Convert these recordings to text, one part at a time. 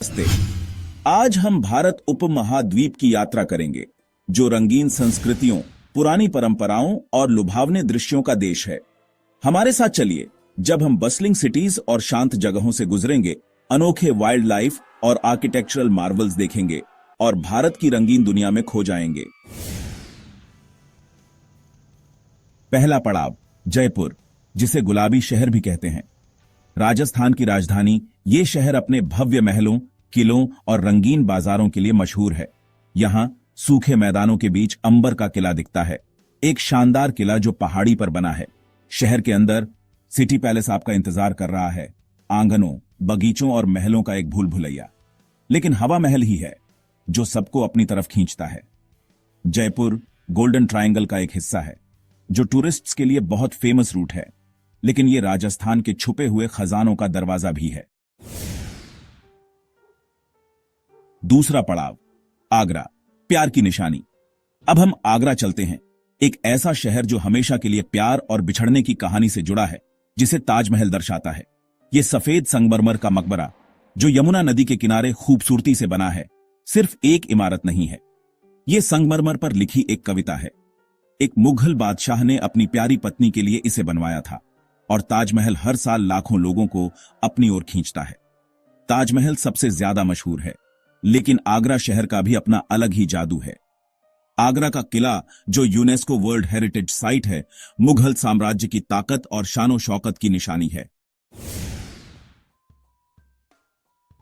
नमस्ते। आज हम भारत उपमहाद्वीप की यात्रा करेंगे, जो रंगीन संस्कृतियों, पुरानी परंपराओं और लुभावने दृश्यों का देश है। हमारे साथ चलिए, जब हम बसलिंग सिटीज और शांत जगहों से गुजरेंगे, अनोखे वाइल्ड लाइफ और आर्किटेक्चरल मार्वल्स देखेंगे और भारत की रंगीन दुनिया में खो जाएंगे। पहला पड़ाव, जयपुर, जिसे गुलाबी शहर भी कहते हैं। राजस्थान की राजधानी, ये शहर अपने भव्य महलों, किलों और रंगीन बाजारों के लिए मशहूर है। यहाँ सूखे मैदानों के बीच अंबर का किला दिखता है, एक शानदार किला जो पहाड़ी पर बना है। शहर के अंदर सिटी पैलेस आपका इंतजार कर रहा है, आंगनों, बगीचों और महलों का एक भूल भुलैया। लेकिन हवा महल ही है जो सबको अपनी तरफ खींचता है। जयपुर गोल्डन ट्रायंगल का एक हिस्सा है, जो टूरिस्ट्स के लिए बहुत फेमस रूट है, लेकिन ये राजस्थान के छुपे हुए खजानों का दरवाजा भी है। दूसरा पड़ाव, आगरा, प्यार की निशानी। अब हम आगरा चलते हैं, एक ऐसा शहर जो हमेशा के लिए प्यार और बिछड़ने की कहानी से जुड़ा है, जिसे ताजमहल दर्शाता है। यह सफेद संगमरमर का मकबरा, जो यमुना नदी के किनारे खूबसूरती से बना है, सिर्फ एक इमारत नहीं है, यह संगमरमर पर लिखी एक कविता है। एक मुगल बादशाह ने अपनी प्यारी पत्नी के लिए इसे बनवाया था, और ताजमहल हर साल लाखों लोगों को अपनी ओर खींचता है। ताजमहल सबसे ज्यादा मशहूर है, लेकिन आगरा शहर का भी अपना अलग ही जादू है। आगरा का किला, जो यूनेस्को वर्ल्ड हेरिटेज साइट है, मुगल साम्राज्य की ताकत और शानो शौकत की निशानी है।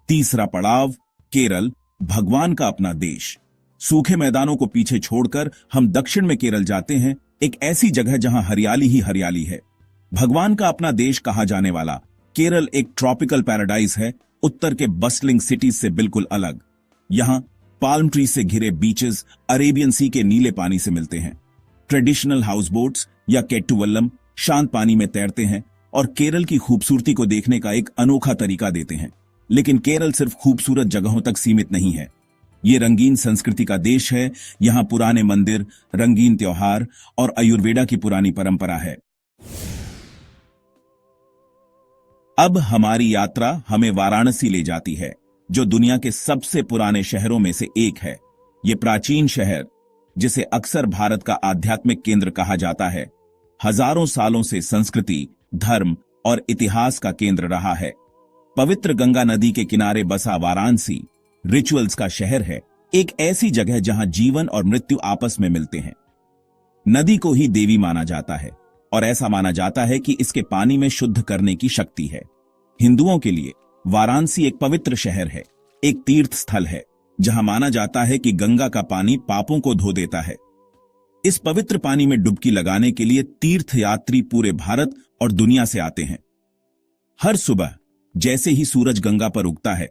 तीसरा पड़ाव, केरल, भगवान का अपना देश। सूखे मैदानों को पीछे छोड़कर हम दक्षिण में केरल जाते हैं, एक ऐसी जगह जहां हरियाली ही हरियाली है। भगवान का अपना देश कहा जाने वाला केरल एक ट्रॉपिकल पैराडाइज है, उत्तर के बस्टलिंग सिटीज से बिल्कुल अलग। यहां पाल्म ट्री से घिरे बीचेस अरेबियन सी के नीले पानी से मिलते हैं। ट्रेडिशनल हाउस बोट्स या केट्टुवल्लम शांत पानी में तैरते हैं और केरल की खूबसूरती को देखने का एक अनोखा तरीका देते हैं। लेकिन केरल सिर्फ खूबसूरत जगहों तक सीमित नहीं है, ये रंगीन संस्कृति का देश है। यहां पुराने मंदिर, रंगीन त्योहार और आयुर्वेदा की पुरानी परंपरा है। अब हमारी यात्रा हमें वाराणसी ले जाती है, जो दुनिया के सबसे पुराने शहरों में से एक है। यह प्राचीन शहर, जिसे अक्सर भारत का आध्यात्मिक केंद्र कहा जाता है, हजारों सालों से संस्कृति, धर्म और इतिहास का केंद्र रहा है। पवित्र गंगा नदी के किनारे बसा वाराणसी रिचुअल्स का शहर है, एक ऐसी जगह जहां जीवन और मृत्यु आपस में मिलते हैं। नदी को ही देवी माना जाता है, और ऐसा माना जाता है कि इसके पानी में शुद्ध करने की शक्ति है। हिंदुओं के लिए वाराणसी एक पवित्र शहर है, एक तीर्थ स्थल है, जहां माना जाता है कि गंगा का पानी पापों को धो देता है। इस पवित्र पानी में डुबकी लगाने के लिए तीर्थयात्री पूरे भारत और दुनिया से आते हैं। हर सुबह जैसे ही सूरज गंगा पर उगता है,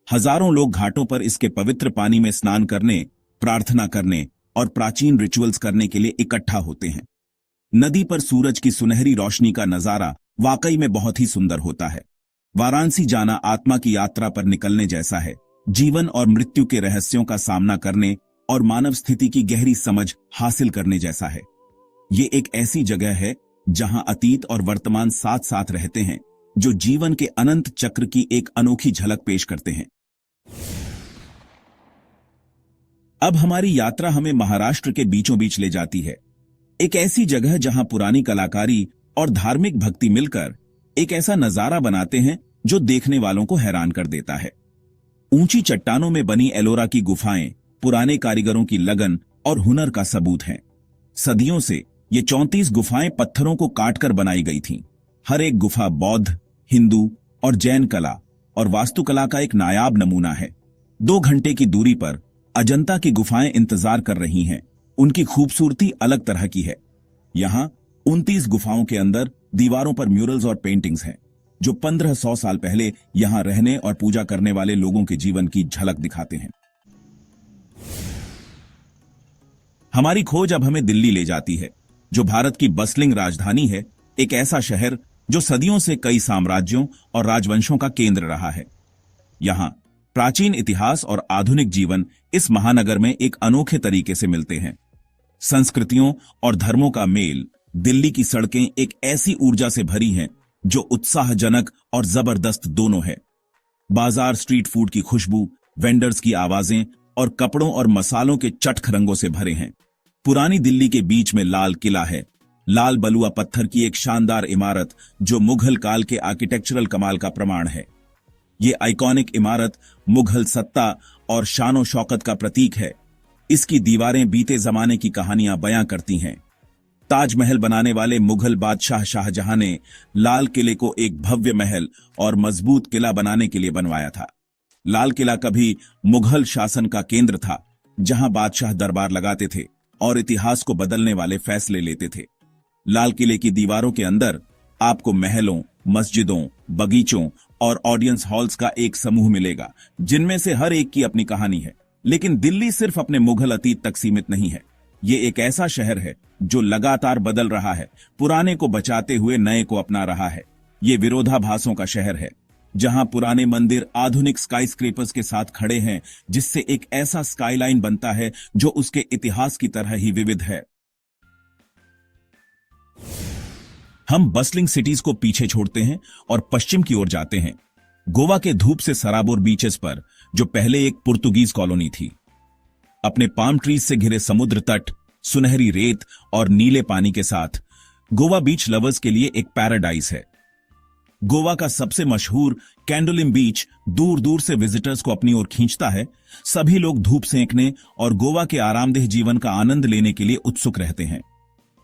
हजारों लोग घाटों पर इसके पवित्र पानी में स्नान करने, प्रार्थना करने और प्राचीन रिचुअल्स करने के लिए इकट्ठा होते हैं। नदी पर सूरज की सुनहरी रोशनी का नजारा वाकई में बहुत ही सुंदर होता है। वाराणसी जाना आत्मा की यात्रा पर निकलने जैसा है, जीवन और मृत्यु के रहस्यों का सामना करने और मानव स्थिति की गहरी समझ हासिल करने जैसा है। ये एक ऐसी जगह है जहां अतीत और वर्तमान साथ साथ रहते हैं, जो जीवन के अनंत चक्र की एक अनोखी झलक पेश करते हैं। अब हमारी यात्रा हमें महाराष्ट्र के बीचों बीच ले जाती है, एक ऐसी जगह जहां पुरानी कलाकारी और धार्मिक भक्ति मिलकर एक ऐसा नजारा बनाते हैं जो देखने वालों को हैरान कर देता है। ऊंची चट्टानों में बनी एलोरा की गुफाएं पुराने कारीगरों की लगन और हुनर का सबूत हैं। सदियों से ये 34 गुफाएं पत्थरों को काटकर बनाई गई थीं। हर एक गुफा बौद्ध, हिंदू और जैन कला और वास्तुकला का एक नायाब नमूना है। 2 घंटे की दूरी पर अजंता की गुफाएं इंतजार कर रही हैं। उनकी खूबसूरती अलग तरह की है। यहां 29 गुफाओं के अंदर दीवारों पर म्यूरल्स और पेंटिंग्स हैं, जो 1500 साल पहले यहां रहने और पूजा करने वाले लोगों के जीवन की झलक दिखाते हैं। हमारी खोज अब हमें दिल्ली ले जाती है, जो भारत की बस्टलिंग राजधानी है, एक ऐसा शहर जो सदियों से कई साम्राज्यों और राजवंशों का केंद्र रहा है। यहां प्राचीन इतिहास और आधुनिक जीवन इस महानगर में एक अनोखे तरीके से मिलते हैं। संस्कृतियों और धर्मों का मेल। दिल्ली की सड़कें एक ऐसी ऊर्जा से भरी हैं जो उत्साहजनक और जबरदस्त दोनों है। बाजार स्ट्रीट फूड की खुशबू, वेंडर्स की आवाजें और कपड़ों और मसालों के चटख रंगों से भरे हैं। पुरानी दिल्ली के बीच में लाल किला है, लाल बलुआ पत्थर की एक शानदार इमारत जो मुगल काल के आर्किटेक्चरल कमाल का प्रमाण है। ये आइकॉनिक इमारत मुगल सत्ता और शानो शौकत का प्रतीक है। इसकी दीवारें बीते जमाने की कहानियां बयां करती हैं। ताजमहल बनाने वाले मुगल बादशाह शाहजहां ने लाल किले को एक भव्य महल और मजबूत किला बनाने के लिए बनवाया था। लाल किला कभी मुगल शासन का केंद्र था, जहां बादशाह दरबार लगाते थे और इतिहास को बदलने वाले फैसले लेते थे। लाल किले की दीवारों के अंदर आपको महलों, मस्जिदों, बगीचों और ऑडियंस हॉल्स का एक समूह मिलेगा, जिनमें से हर एक की अपनी कहानी है। लेकिन दिल्ली सिर्फ अपने मुगल अतीत तक सीमित नहीं है। ये एक ऐसा शहर है जो लगातार बदल रहा है, पुराने को बचाते हुए नए को अपना रहा है। ये विरोधाभासों का शहर है, जहां पुराने मंदिर आधुनिक स्काईस्क्रेपर्स के साथ खड़े हैं, जिससे एक ऐसा स्काईलाइन बनता है जो उसके इतिहास की तरह ही विविध है। हम बस्लिंग सिटीज को पीछे छोड़ते हैं और पश्चिम की ओर जाते हैं, गोवा के धूप से सराबोर बीचेस पर, जो पहले एक पुर्तगीज कॉलोनी थी। अपने पाम ट्रीज से घिरे समुद्र तट, सुनहरी रेत और नीले पानी के साथ गोवा बीच लवर्स के लिए एक पैराडाइज है। गोवा का सबसे मशहूर कैंडोलिम बीच दूर दूर से विजिटर्स को अपनी ओर खींचता है। सभी लोग धूप सेंकने और गोवा के आरामदेह जीवन का आनंद लेने के लिए उत्सुक रहते हैं।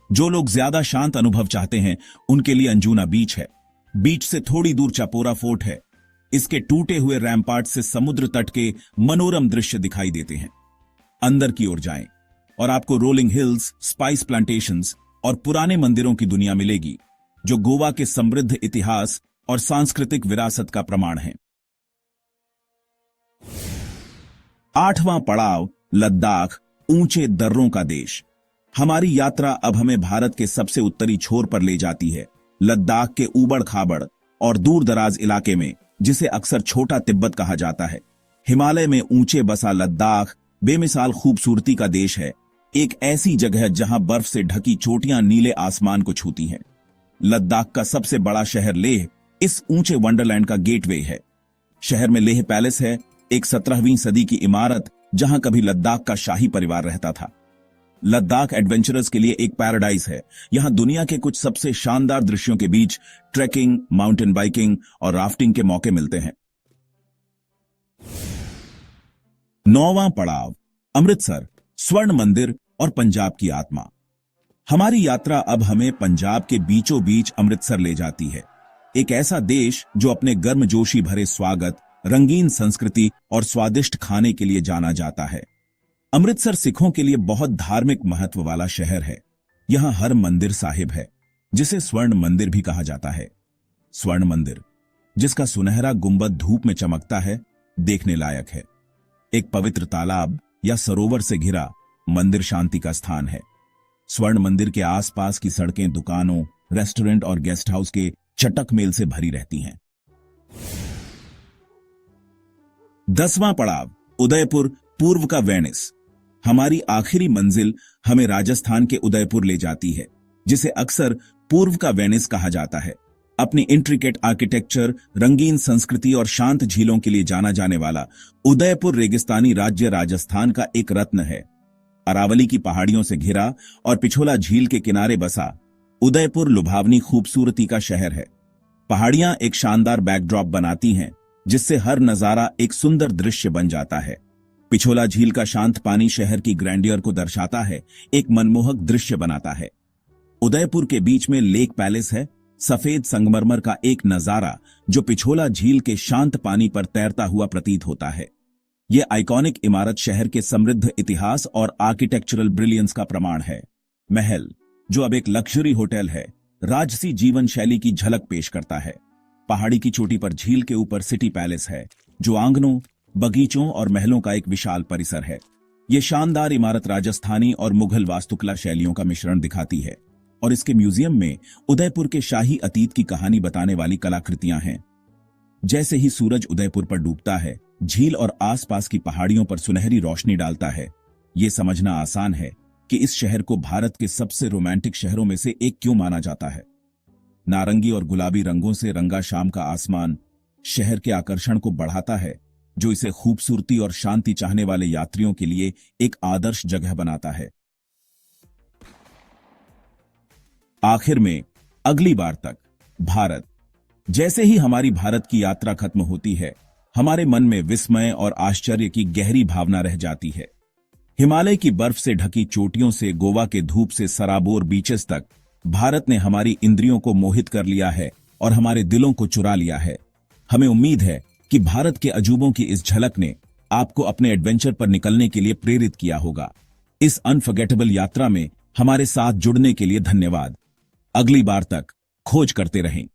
जो लोग ज्यादा शांत अनुभव चाहते हैं, उनके लिए अंजुना बीच है। बीच से थोड़ी दूर चापोरा फोर्ट है। इसके टूटे हुए रैम्पार्ट से समुद्र तट के मनोरम दृश्य दिखाई देते हैं। अंदर की ओर जाएं और आपको रोलिंग हिल्स, स्पाइस प्लांटेशंस और पुराने मंदिरों की दुनिया मिलेगी, जो गोवा के समृद्ध इतिहास और सांस्कृतिक विरासत का प्रमाण है। 8वां पड़ाव, लद्दाख, ऊंचे दर्रों का देश। हमारी यात्रा अब हमें भारत के सबसे उत्तरी छोर पर ले जाती है, लद्दाख के ऊबड़ खाबड़ और दूर दराज इलाके में, जिसे अक्सर छोटा तिब्बत कहा जाता है। हिमालय में ऊंचे बसा लद्दाख बेमिसाल खूबसूरती का देश है। एक ऐसी जगह जहां बर्फ से ढकी चोटियां नीले आसमान को छूती हैं। लद्दाख का सबसे बड़ा शहर लेह इस ऊंचे वंडरलैंड का गेटवे है। शहर में लेह पैलेस है, एक 17वीं सदी की इमारत जहां कभी लद्दाख का शाही परिवार रहता था। लद्दाख एडवेंचरर्स के लिए एक पैराडाइज है। यहां दुनिया के कुछ सबसे शानदार दृश्यों के बीच ट्रैकिंग, माउंटेन बाइकिंग और राफ्टिंग के मौके मिलते हैं। 9वां पड़ाव, अमृतसर, स्वर्ण मंदिर और पंजाब की आत्मा। हमारी यात्रा अब हमें पंजाब के बीचों बीच अमृतसर ले जाती है, एक ऐसा देश जो अपने गर्मजोशी भरे स्वागत, रंगीन संस्कृति और स्वादिष्ट खाने के लिए जाना जाता है। अमृतसर सिखों के लिए बहुत धार्मिक महत्व वाला शहर है। यहां हर मंदिर साहिब है, जिसे स्वर्ण मंदिर भी कहा जाता है। स्वर्ण मंदिर, जिसका सुनहरा गुंबद धूप में चमकता है, देखने लायक है। एक पवित्र तालाब या सरोवर से घिरा मंदिर शांति का स्थान है। स्वर्ण मंदिर के आसपास की सड़कें दुकानों, रेस्टोरेंट और गेस्ट हाउस के चटक मेल से भरी रहती हैं। 10वां पड़ाव, उदयपुर, पूर्व का वेनिस। हमारी आखिरी मंजिल हमें राजस्थान के उदयपुर ले जाती है, जिसे अक्सर पूर्व का वेनिस कहा जाता है। अपनी इंट्रिकेट आर्किटेक्चर, रंगीन संस्कृति और शांत झीलों के लिए जाना जाने वाला उदयपुर रेगिस्तानी राज्य राजस्थान का एक रत्न है। अरावली की पहाड़ियों से घिरा और पिछोला झील के किनारे बसा उदयपुर लुभावनी खूबसूरती का शहर है। पहाड़ियां एक शानदार बैकड्रॉप बनाती हैं, जिससे हर नजारा एक सुंदर दृश्य बन जाता है। पिछोला झील का शांत पानी शहर की ग्रैंडियर को दर्शाता है, एक मनमोहक दृश्य बनाता है। उदयपुर के बीच में लेक पैलेस है, सफेद संगमरमर का एक नजारा जो पिछोला झील के शांत पानी पर तैरता हुआ प्रतीत होता है। यह आइकॉनिक इमारत शहर के समृद्ध इतिहास और आर्किटेक्चरल ब्रिलियंस का प्रमाण है। महल, जो अब एक लग्जरी होटल है, राजसी जीवन शैली की झलक पेश करता है। पहाड़ी की चोटी पर झील के ऊपर सिटी पैलेस है, जो आंगनों, बगीचों और महलों का एक विशाल परिसर है। यह शानदार इमारत राजस्थानी और मुगल वास्तुकला शैलियों का मिश्रण दिखाती है, और इसके म्यूजियम में उदयपुर के शाही अतीत की कहानी बताने वाली कलाकृतियां हैं। जैसे ही सूरज उदयपुर पर डूबता है, झील और आसपास की पहाड़ियों पर सुनहरी रोशनी डालता है। यह समझना आसान है कि इस शहर को भारत के सबसे रोमांटिक शहरों में से एक क्यों माना जाता है। नारंगी और गुलाबी रंगों से रंगा शाम का आसमान, शहर के आकर्षण को बढ़ाता है, जो इसे खूबसूरती और शांति चाहने वाले यात्रियों के लिए एक आदर्श जगह बनाता है। आखिर में, अगली बार तक भारत। जैसे ही हमारी भारत की यात्रा खत्म होती है, हमारे मन में विस्मय और आश्चर्य की गहरी भावना रह जाती है। हिमालय की बर्फ से ढकी चोटियों से गोवा के धूप से सराबोर बीचेस तक भारत ने हमारी इंद्रियों को मोहित कर लिया है और हमारे दिलों को चुरा लिया है। हमें उम्मीद है कि भारत के अजूबों की इस झलक ने आपको अपने एडवेंचर पर निकलने के लिए प्रेरित किया होगा। इस अनफॉरगेटेबल यात्रा में हमारे साथ जुड़ने के लिए धन्यवाद। अगली बार तक खोज करते रहें।